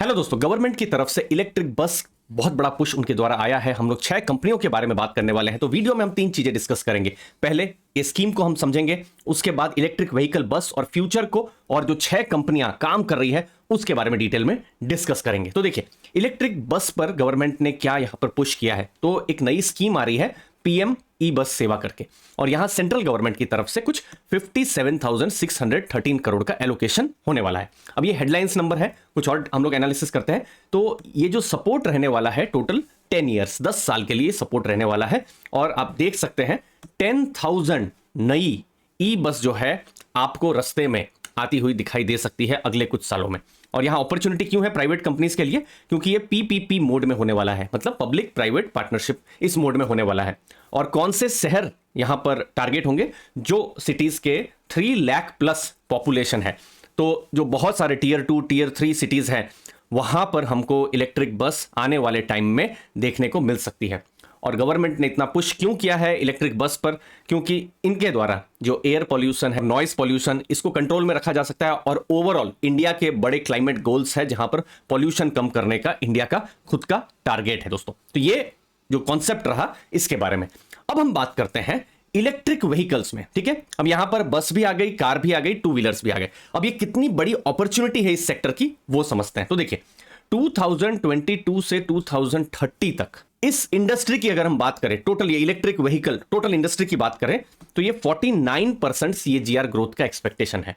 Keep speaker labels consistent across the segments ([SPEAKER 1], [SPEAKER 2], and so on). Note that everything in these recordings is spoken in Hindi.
[SPEAKER 1] हेलो दोस्तों, गवर्नमेंट की तरफ से इलेक्ट्रिक बस बहुत बड़ा पुश उनके द्वारा आया है। हम लोग 6 कंपनियों के बारे में बात करने वाले हैं। तो वीडियो में हम 3 चीजें डिस्कस करेंगे। पहले इस स्कीम को हम समझेंगे, उसके बाद इलेक्ट्रिक व्हीकल बस और फ्यूचर को, और जो 6 कंपनियां काम कर रही है उसके बारे में डिटेल में डिस्कस करेंगे। तो देखिए, इलेक्ट्रिक बस पर गवर्नमेंट ने क्या यहां पर पुश किया है। तो एक नई स्कीम आ रही है पीएम ई बस सेवा करके, और यहां सेंट्रल गवर्नमेंट की तरफ से कुछ 57,613 करोड़ का एलोकेशन होने वाला है। अब ये हेडलाइंस नंबर है, कुछ और हम लोग एनालिसिस करते हैं। तो ये जो सपोर्ट रहने वाला है टोटल 10 ईयर्स, 10 साल के लिए सपोर्ट रहने वाला है। और आप देख सकते हैं 10,000 नई ई बस जो है आपको रस्ते में आती हुई दिखाई दे सकती है अगले कुछ सालों में। और यहां अपॉर्चुनिटी क्यों है प्राइवेट कंपनीज के लिए? क्योंकि ये पीपीपी मोड में होने वाला है, मतलब पब्लिक प्राइवेट पार्टनरशिप इस मोड में होने वाला है। और कौन से शहर यहां पर टारगेट होंगे? जो सिटीज के 3 लाख प्लस पॉपुलेशन है, तो जो बहुत सारे टीयर 2 टीयर 3 सिटीज हैं, वहां पर हमको इलेक्ट्रिक बस आने वाले टाइम में देखने को मिल सकती है। और गवर्नमेंट ने इतना पुश क्यों किया है इलेक्ट्रिक बस पर? क्योंकि इनके द्वारा जो एयर पॉल्यूशन है, नॉइस पॉल्यूशन, इसको कंट्रोल में रखा जा सकता है। और ओवरऑल इंडिया के बड़े क्लाइमेट गोल्स है जहां पर पॉल्यूशन कम करने का इंडिया का खुद का टारगेट है दोस्तों। तो ये जो कॉन्सेप्ट रहा इसके बारे में। अब हम बात करते हैं इलेक्ट्रिक व्हीकल्स में, ठीक है। अब यहां पर बस भी आ गई, कार भी आ गई, 2 व्हीलर्स भी आ गए। अब ये कितनी बड़ी अपॉर्चुनिटी है इस सेक्टर की, वो समझते हैं। तो देखिए, 2022 से 2030 तक इस इंडस्ट्री की अगर हम बात करें, टोटल ये इलेक्ट्रिक व्हीकल टोटल इंडस्ट्री की बात करें, तो ये 49% CAGR ग्रोथ का एक्सपेक्टेशन है।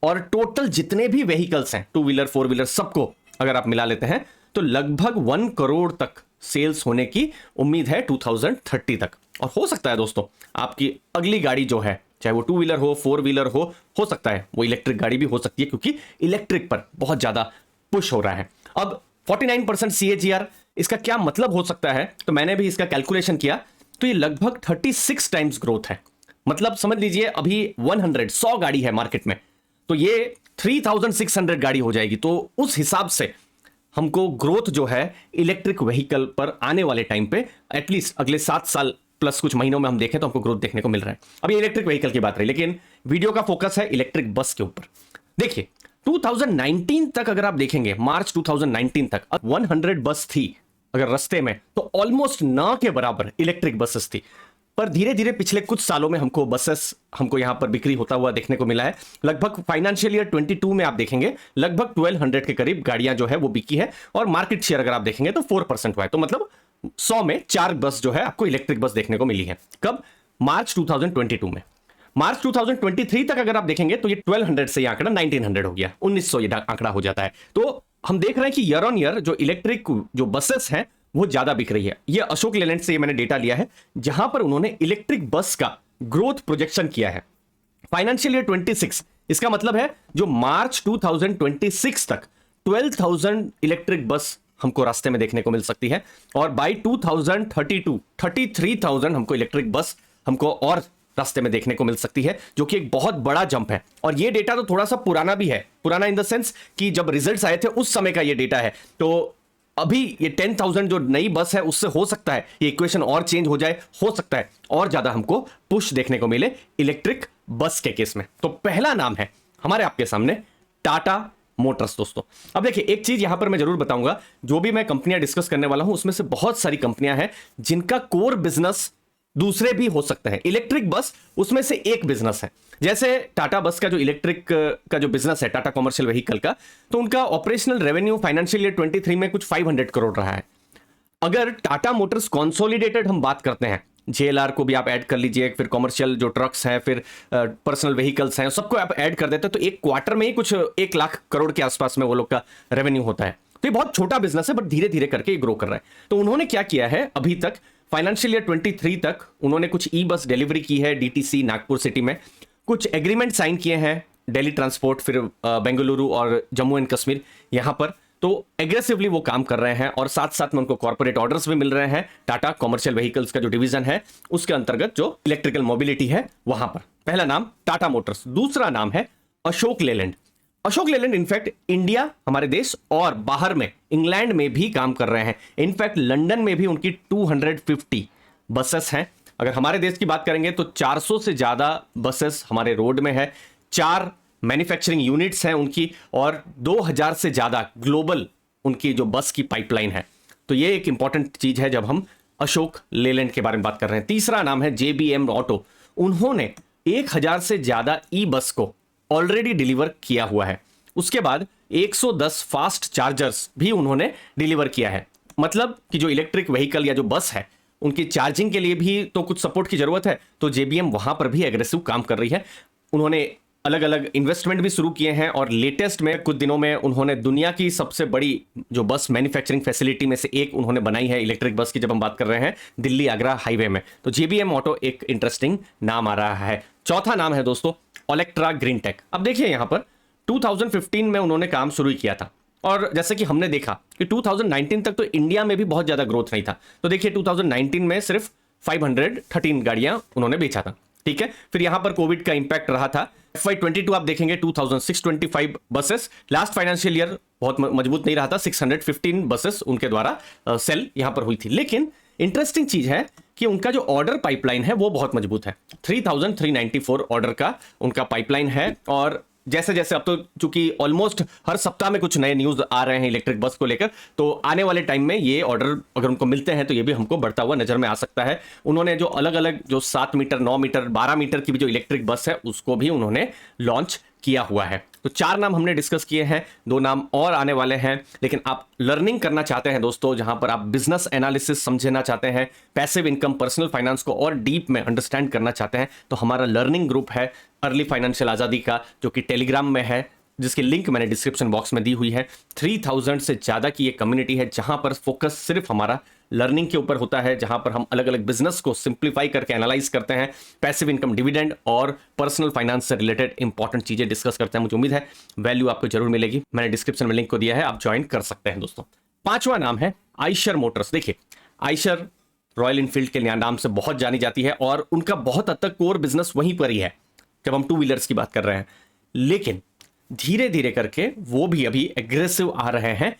[SPEAKER 1] और टोटल जितने भी व्हीकल्स हैं, 2 व्हीलर 4 व्हीलर, सबको अगर आप मिला लेते हैं तो लगभग 1 करोड़ तक सेल्स होने की उम्मीद है 2030 तक। और हो सकता है दोस्तों आपकी अगली गाड़ी जो है, चाहे वो 2 व्हीलर हो 4 व्हीलर हो सकता है वो इलेक्ट्रिक गाड़ी भी हो सकती है, क्योंकि इलेक्ट्रिक पर बहुत ज्यादा पुश हो रहा है। अब 49% CAGR, इसका क्या मतलब हो सकता है? तो मैंने भी इसका कैलकुलेशन किया, तो ये लगभग 36 टाइम्स ग्रोथ है। मतलब समझ लीजिए अभी 100 गाड़ी है मार्केट में, तो ये 3600 गाड़ी हो जाएगी। तो उस हिसाब से हमको ग्रोथ जो है इलेक्ट्रिक व्हीकल पर आने वाले टाइम पे, एटलीस्ट अगले 7 साल प्लस कुछ महीनों में हम देखें तो हमको ग्रोथ देखने को मिल रहा है। अब ये इलेक्ट्रिक व्हीकल की बात रही, लेकिन वीडियो का फोकस है इलेक्ट्रिक बस के ऊपर। देखिए 2019 तक अगर आप देखेंगे, मार्च 2019 तक 100 बस थी अगर रस्ते में, तो ऑलमोस्ट ना के बराबर इलेक्ट्रिक बसेस थी। पर धीरे धीरे पिछले कुछ सालों में हमको यहां पर बिक्री होता हुआ देखने को मिला है। लगभग फाइनेंशियल ईयर 22 में आप देखेंगे लगभग 1200 के करीब गाड़ियां जो है वो बिकी है। और मार्केट शेयर अगर आप देखेंगे तो 4% हुआ है। तो मतलब 100 में 4 बस जो है आपको इलेक्ट्रिक बस देखने को मिली है। कब? मार्च 2022 में। मार्च 2023 तक अगर आप देखेंगे तो ये 1200 से ये आंकड़ा 1900 हो गया, 1900 ये आंकड़ा हो जाता है। तो हम देख रहे हैं कि ईयर ऑन ईयर जो इलेक्ट्रिक जो बसेस हैं वो ज्यादा बिक रही है। ये अशोक लेलैंड से ये मैंने डेटा लिया है, जहां पर उन्होंने इलेक्ट्रिक बस का ग्रोथ प्रोजेक्शन किया है फाइनेंशियल ईयर 26। इसका मतलब है जो मार्च 2026 तक 12,000 इलेक्ट्रिक बस हमको रास्ते में देखने को मिल सकती है। और बाय 2032 33,000 हमको इलेक्ट्रिक बस हमको और रास्ते में देखने को मिल सकती है, जो कि एक बहुत बड़ा जंप है। और ये डेटा तो थोड़ा सा पुराना भी है, पुराना इन द सेंस कि जब रिजल्ट्स आए थे उस समय का ये डेटा है। तो अभी ये 10,000 जो नई बस है उससे हो सकता है ये इक्वेशन और चेंज हो जाए, हो सकता है और ज्यादा हमको पुश देखने को मिले इलेक्ट्रिक बस के केस में। तो पहला नाम है हमारे आपके सामने टाटा मोटर्स दोस्तों। अब देखिए, एक चीज यहां पर मैं जरूर बताऊंगा, जो भी मैं कंपनियां डिस्कस करने वाला हूं उसमें से बहुत सारी कंपनियां हैं जिनका कोर बिजनेस दूसरे भी हो सकते हैं। इलेक्ट्रिक बस उसमें से एक बिजनेस है। जैसे टाटा बस का जो इलेक्ट्रिक का जो बिजनेस है, टाटा कमर्शियल व्हीकल का, तो उनका ऑपरेशनल रेवेन्यू फाइनेंशियल ईयर 23 में कुछ 500 करोड़ रहा है। अगर टाटा मोटर्स कंसोलिडेटेड हम बात करते हैं, JLR को भी आप ऐड कर लीजिए, फिर कमर्शियल जो ट्रक्स हैं, फिर पर्सनल व्हीकल्स हैं, सबको आप ऐड कर देते हैं, तो एक क्वार्टर में ही कुछ 1 लाख करोड़ के आसपास में वो लोग का रेवेन्यू होता है। तो ये बहुत छोटा बिजनेस है, बट धीरे धीरे करके ग्रो कर रहा है। तो उन्होंने क्या किया है, अभी तक फाइनेंशियल ईयर 23 तक उन्होंने कुछ ई बस डिलीवरी की है DTC नागपुर सिटी में, कुछ एग्रीमेंट साइन किए हैं दिल्ली ट्रांसपोर्ट, फिर बेंगलुरु और जम्मू एंड कश्मीर यहां पर। तो एग्रेसिवली वो काम कर रहे हैं, और साथ साथ में उनको कॉर्पोरेट ऑर्डर्स भी मिल रहे हैं टाटा कमर्शियल व्हीकल्स का जो डिवीजन है उसके अंतर्गत जो इलेक्ट्रिकल मोबिलिटी है वहां पर। पहला नाम टाटा मोटर्स। दूसरा नाम है अशोक लेलैंड। अशोक लेलैंड इनफैक्ट इंडिया, हमारे देश और बाहर में इंग्लैंड में भी काम कर रहे हैं। इनफैक्ट लंदन में भी उनकी 250 बसेस हैं। अगर हमारे देश की बात करेंगे तो 400 से ज्यादा बसेस हमारे रोड में है, 4 मैन्युफैक्चरिंग यूनिट्स हैं उनकी, और 2000 से ज्यादा ग्लोबल उनकी जो बस की पाइपलाइन है। तो ये एक इंपॉर्टेंट चीज है जब हम अशोक लेलैंड के बारे में बात कर रहे हैं। तीसरा नाम है JBM ऑटो। उन्होंने 1000 से ज्यादा ई बस को ऑलरेडी डिलीवर किया हुआ है। उसके बाद 110 फास्ट चार्जर्स भी उन्होंने डिलीवर किया है। मतलब कि जो इलेक्ट्रिक व्हीकल या जो बस है उनकी चार्जिंग के लिए भी तो कुछ सपोर्ट की जरूरत है, तो JBM वहां पर भी एग्रेसिव काम कर रही है। उन्होंने अलग अलग इन्वेस्टमेंट भी शुरू किए हैं और लेटेस्ट में कुछ दिनों में उन्होंने दुनिया की सबसे बड़ी जो बस मैन्युफैक्चरिंग फैसिलिटी में से एक उन्होंने बनाई है इलेक्ट्रिक बस की, जब हम बात कर रहे हैं दिल्ली आगरा हाईवे में। तो JBM ऑटो एक इंटरेस्टिंग नाम आ रहा है। चौथा नाम है दोस्तों ओलेक्ट्रा ग्रीन टेक। अब देखिए यहां पर 2015 में उन्होंने काम शुरू किया था और जैसे कि हमने देखा कि 2019 तक तो इंडिया में भी बहुत ज्यादा ग्रोथ नहीं था। तो देखिए 2019 में सिर्फ 513 गाड़ियां उन्होंने बेचा था, ठीक है। फिर यहां पर कोविड का इंपैक्ट रहा था। FY22 आप देखेंगे 2625 बसेस। लास्ट फाइनेंशियल ईयर बहुत मजबूत नहीं रहा था, 615 बसेस उनके द्वारा सेल यहां पर हुई थी। लेकिन इंटरेस्टिंग चीज है कि उनका जो ऑर्डर पाइपलाइन है वो बहुत मजबूत है। 3394 ऑर्डर का उनका पाइपलाइन है। और जैसे जैसे अब तो चूंकि ऑलमोस्ट हर सप्ताह में कुछ नए न्यूज आ रहे हैं इलेक्ट्रिक बस को लेकर, तो आने वाले टाइम में ये ऑर्डर अगर उनको मिलते हैं तो ये भी हमको बढ़ता हुआ नजर में आ सकता है। उन्होंने जो अलग अलग जो 7 मीटर 9 मीटर 12 मीटर की भी जो इलेक्ट्रिक बस है उसको भी उन्होंने लॉन्च किया हुआ है। तो 4 नाम हमने डिस्कस किए हैं, 2 नाम और आने वाले हैं। लेकिन आप लर्निंग करना चाहते हैं दोस्तों, जहां पर आप बिजनेस एनालिसिस समझना चाहते हैं, पैसिव इनकम पर्सनल फाइनेंस को और डीप में अंडरस्टैंड करना चाहते हैं, तो हमारा लर्निंग ग्रुप है अर्ली फाइनेंशियल आजादी का, जो कि टेलीग्राम में है, जिसकी लिंक मैंने डिस्क्रिप्शन बॉक्स में दी हुई है। 3000 से ज्यादा की ये कम्युनिटी है जहां पर फोकस सिर्फ हमारा लर्निंग के ऊपर होता है, जहां पर हम अलग अलग बिजनेस को सिंप्लीफाई करके एनालाइज करते हैं, पैसिव इनकम, डिविडेंड और पर्सनल फाइनेंस से रिलेटेड इंपॉर्टेंट चीजें डिस्कस करते हैं। मुझे उम्मीद है वैल्यू आपको जरूर मिलेगी। मैंने डिस्क्रिप्शन में लिंक को दिया है, आप ज्वाइन कर सकते हैं दोस्तों। 5वां नाम है आइशर मोटर्स। देखिए आइशर रॉयल इनफील्ड के नाम से बहुत जानी जाती है और उनका बहुत हद तक कोर बिजनेस वहीं पर ही है जब हम 2 व्हीलर्स की बात कर रहे हैं। लेकिन धीरे धीरे करके वो भी अभी एग्रेसिव आ रहे हैं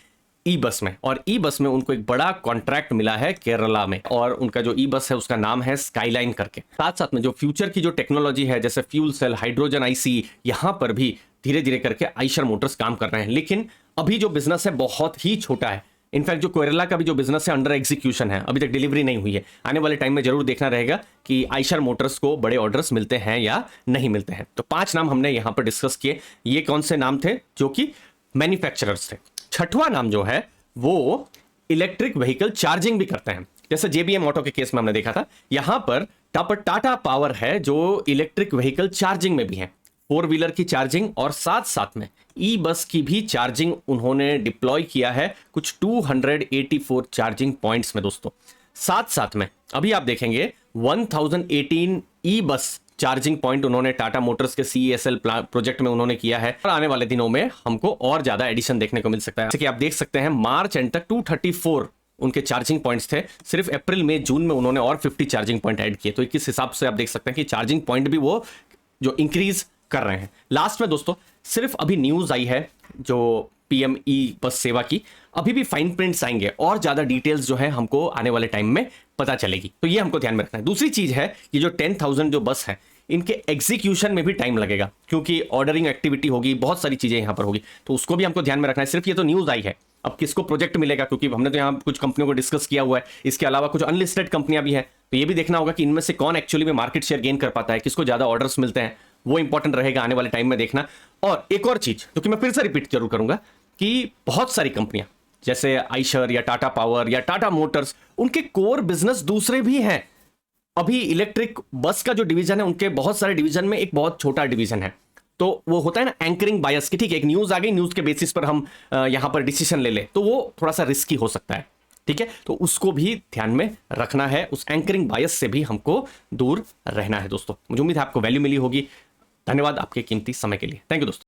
[SPEAKER 1] ई बस में, और ई बस में उनको एक बड़ा कॉन्ट्रैक्ट मिला है केरला में, और उनका जो ई बस है उसका नाम है स्काईलाइन करके। साथ साथ में जो फ्यूचर की जो टेक्नोलॉजी है जैसे फ्यूल सेल, हाइड्रोजन IC, यहां पर भी धीरे धीरे करके आइशर मोटर्स काम कर रहे हैं। लेकिन अभी जो बिजनेस है बहुत ही छोटा है। इनफैक्ट जो केरला का भी जो बिजनेस है अंडर एग्जीक्यूशन है, अभी तक डिलीवरी नहीं हुई है। आने वाले टाइम में जरूर देखना रहेगा कि आइशर मोटर्स को बड़े ऑर्डर्स मिलते हैं या नहीं मिलते हैं। तो 5 नाम हमने यहां पर डिस्कस किए। ये कौन से नाम थे? जो कि मैन्युफैक्चरर्स थे। 6वां नाम जो है वो इलेक्ट्रिक व्हीकल चार्जिंग भी करते हैं। जैसे JBM ऑटो के केस में हमने देखा था, यहां पर टाटा पावर है जो इलेक्ट्रिक व्हीकल चार्जिंग में भी है, 4 व्हीलर की चार्जिंग और साथ साथ में ई बस की भी चार्जिंग उन्होंने डिप्लॉय किया है कुछ 284 चार्जिंग पॉइंट्स में दोस्तों। साथ साथ में अभी आप देखेंगे 1018 ई बस चार्जिंग पॉइंट उन्होंने टाटा मोटर्स के CESL प्रोजेक्ट में उन्होंने किया है, और आने वाले दिनों में हमको और ज्यादा एडिशन देखने को मिल सकता है। जैसे कि आप देख सकते हैं मार्च एंड तक 234 उनके चार्जिंग पॉइंट्स थे। सिर्फ अप्रैल मई जून में उन्होंने और 50 चार्जिंग पॉइंट ऐड किए। तो इस हिसाब से आप देख सकते हैं कि चार्जिंग पॉइंट भी वो जो इंक्रीज कर रहे हैं। लास्ट में दोस्तों सिर्फ अभी न्यूज आई है जो PME बस सेवा की, अभी भी फाइन प्रिंट्स आएंगे और ज्यादा डिटेल्स जो है हमको आने वाले टाइम में पता चलेगी। तो ये हमको ध्यान में रखना है। दूसरी चीज है ये जो 10,000 जो बस है इनके एग्जीक्यूशन में भी टाइम लगेगा, क्योंकि ऑर्डरिंग एक्टिविटी होगी, बहुत सारी चीजें यहां पर होगी, तो उसको भी हमको ध्यान में रखना है। सिर्फ ये तो न्यूज आई है, अब किसको प्रोजेक्ट मिलेगा, क्योंकि हमने तो यहाँ कुछ कंपनियों को डिस्कस किया हुआ है, इसके अलावा कुछ अनलिस्टेड कंपनियां भी हैं, तो ये भी देखना होगा कि इनमें से कौन एक्चुअली में मार्केट शेयर गेन कर पाता है, किसको ज्यादा ऑर्डर्स मिलते हैं, वो इंपॉर्टेंट रहेगा आने वाले टाइम में देखना। और एक और चीज जो कि मैं फिर से रिपीट जरूर करूंगा कि बहुत सारी कंपनियां जैसे आइशर या टाटा पावर या टाटा मोटर्स, उनके कोर बिजनेस दूसरे भी हैं। अभी इलेक्ट्रिक बस का जो डिवीजन है उनके बहुत सारे डिवीजन में एक बहुत छोटा डिवीजन है, तो वो होता है ना एंकरिंग बायस की, ठीक है, एक न्यूज आ गई, न्यूज के बेसिस पर हम यहां पर डिसीजन ले ले, तो वो थोड़ा सा रिस्की हो सकता है, ठीक है। तो उसको भी ध्यान में रखना है, उस एंकरिंग बायस से भी हमको दूर रहना है दोस्तों। मुझे उम्मीद है आपको वैल्यू मिली होगी। धन्यवाद आपके कीमती समय के लिए। थैंक यू दोस्तों।